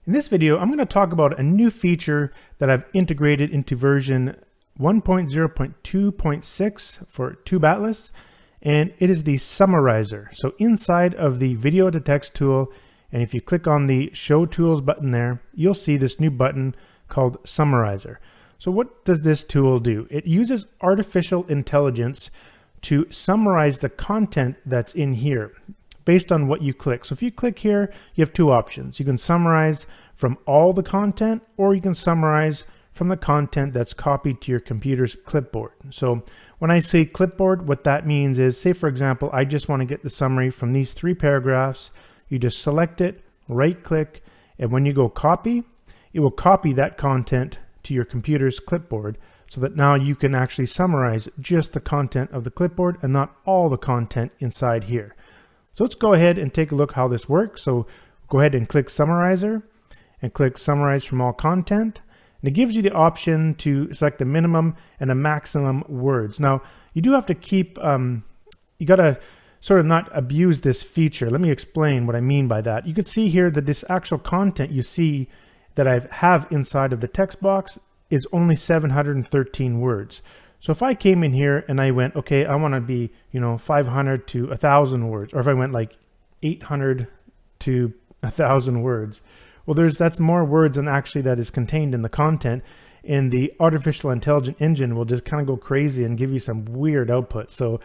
In this video, I'm going to talk about a new feature that I've integrated into version 1.0.2.6 for Tube Atlas, and it is the summarizer. So inside of the video to text tool, and if you click on the show tools button there, you'll see this new button called summarizer. So what does this tool do? It uses artificial intelligence to summarize the content that's in here based on what you click. So if you click here, you have two options. You can summarize from all the content, or you can summarize from the content that's copied to your computer's clipboard. So when I say clipboard, what that means is, say for example, I just want to get the summary from these 3 paragraphs. You just select it, right click, and when you go copy, it will copy that content to your computer's clipboard, so that now you can actually summarize just the content of the clipboard and not all the content inside here. So let's go ahead and take a look how this works. So go ahead and click Summarizer and click Summarize from all content. And it gives you the option to select a minimum and a maximum words. Now, you do have to keep, you got to sort of not abuse this feature. Let me explain what I mean by that. You can see here that this actual content you see that I have inside of the text box is only 713 words. So if I came in here and I went, okay, I want to be, 500 to 1,000 words, or if I went like 800 to 1,000 words, well, that's more words than actually that is contained in the content, and the artificial intelligence engine will just kind of go crazy and give you some weird output. So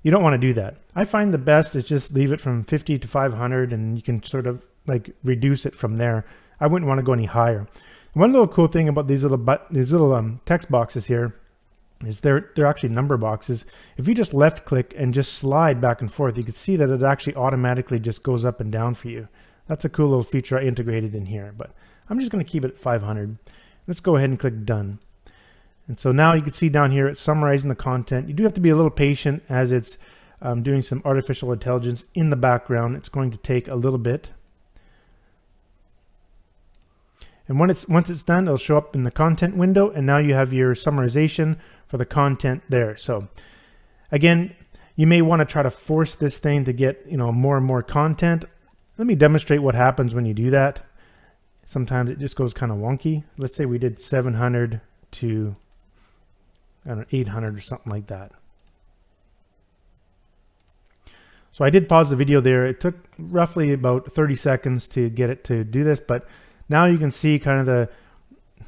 you don't want to do that. I find the best is just leave it from 50 to 500, and you can sort of like reduce it from there. I wouldn't want to go any higher. One little cool thing about these little text boxes here is they're actually number boxes. If you just left click and just slide back and forth, you can see that it actually automatically just goes up and down for you. That's a cool little feature I integrated in here, but I'm just going to keep it at 500. Let's go ahead and click done. And so now you can see down here it's summarizing the content. You do have to be a little patient as it's doing some artificial intelligence in the background. It's going to take a little bit. And once it's done, it'll show up in the content window, and now you have your summarization for the content there. So again, you may want to try to force this thing to get more and more content. Let me demonstrate what happens when you do that. Sometimes it just goes kind of wonky. Let's say we did 700 to 800 or something like that. So I did pause the video there. It took roughly about 30 seconds to get it to do this, but now you can see kind of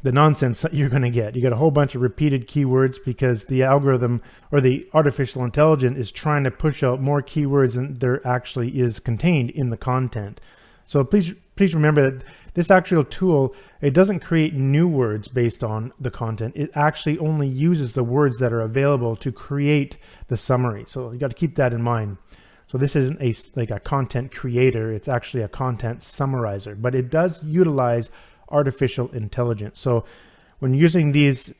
the nonsense that you're going to get. You get a whole bunch of repeated keywords because the algorithm or the artificial intelligence is trying to push out more keywords than there actually is contained in the content. So please remember that this actual tool, it doesn't create new words based on the content. It actually only uses the words that are available to create the summary. So you got to keep that in mind. So this isn't like a content creator, it's actually a content summarizer, but it does utilize artificial intelligence. So when using these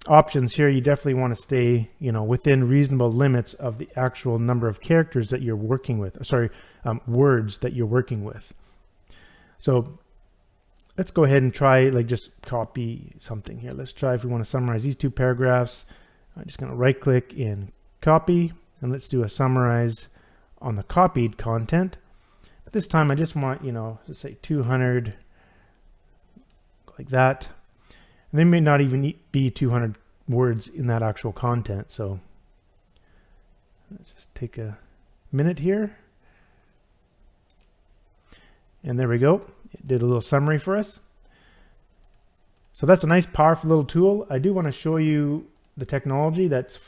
options here, you definitely want to stay, within reasonable limits of the actual number of characters that you're working with, words that you're working with. So let's go ahead and try, just copy something here. Let's try if we want to summarize these 2 paragraphs. I'm just going to right click in copy, and let's do a summarize on the copied content. But this time I just want, let's say 200, like that. And there may not even be 200 words in that actual content. So let's just take a minute here. And there we go. It did a little summary for us. So that's a nice, powerful little tool. I do want to show you the technology that's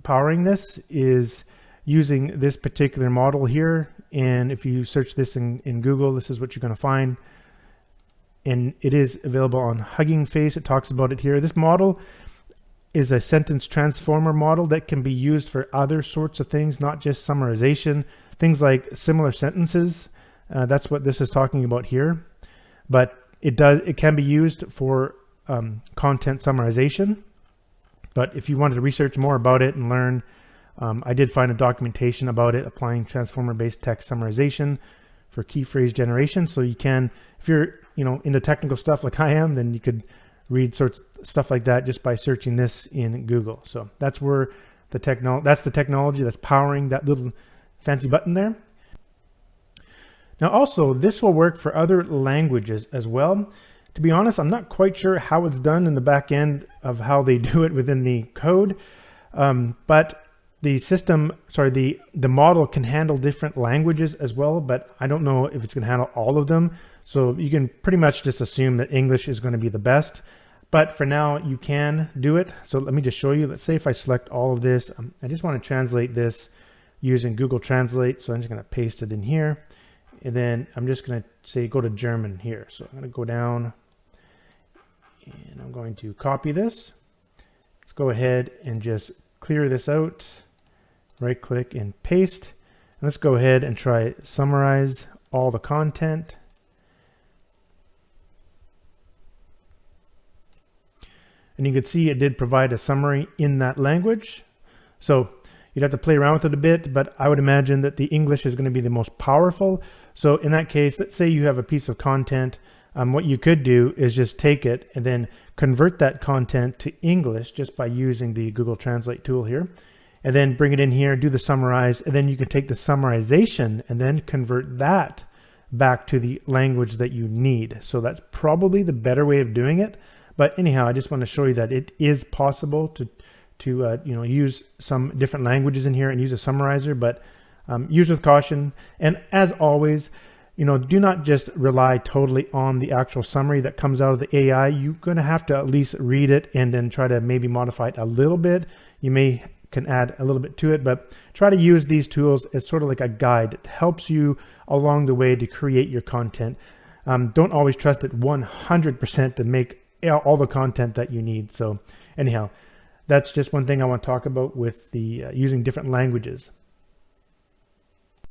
powering this is using this particular model here. And if you search this in Google, this is what you're going to find. And it is available on Hugging Face. It talks about it here. This model is a sentence transformer model that can be used for other sorts of things, not just summarization, things like similar sentences. That's what this is talking about here. But it can be used for content summarization. But if you wanted to research more about it and learn, I did find a documentation about it, applying transformer-based text summarization for key phrase generation. So you can, if you're into technical stuff like I am, then you could read stuff like that just by searching this in Google. So that's where that's the technology that's powering that little fancy button there. Now also, this will work for other languages as well. To be honest, I'm not quite sure how it's done in the back end of how they do it within the code, but the system, sorry, the model can handle different languages as well, but I don't know if it's going to handle all of them. So you can pretty much just assume that English is going to be the best. But for now, you can do it. So let me just show you. Let's say if I select all of this, I just want to translate this using Google Translate. So I'm just going to paste it in here. And then I'm just going to say go to German here. So I'm going to go down and I'm going to copy this. Let's go ahead and just clear this out. Right click and paste. And let's go ahead and try summarize all the content. And you can see it did provide a summary in that language. So you'd have to play around with it a bit, but I would imagine that the English is going to be the most powerful. So in that case, let's say you have a piece of content. What you could do is just take it and then convert that content to English just by using the Google Translate tool here. And then bring it in here, do the summarize, and then you can take the summarization and then convert that back to the language that you need. So that's probably the better way of doing it. But anyhow, I just want to show you that it is possible to use some different languages in here and use a summarizer, but use with caution. And as always, do not just rely totally on the actual summary that comes out of the AI. You're going to have to at least read it and then try to maybe modify it a little bit. You can add a little bit to it, but try to use these tools as sort of like a guide. It helps you along the way to create your content. Don't always trust it 100% to make all the content that you need. So anyhow, that's just one thing I want to talk about with the using different languages.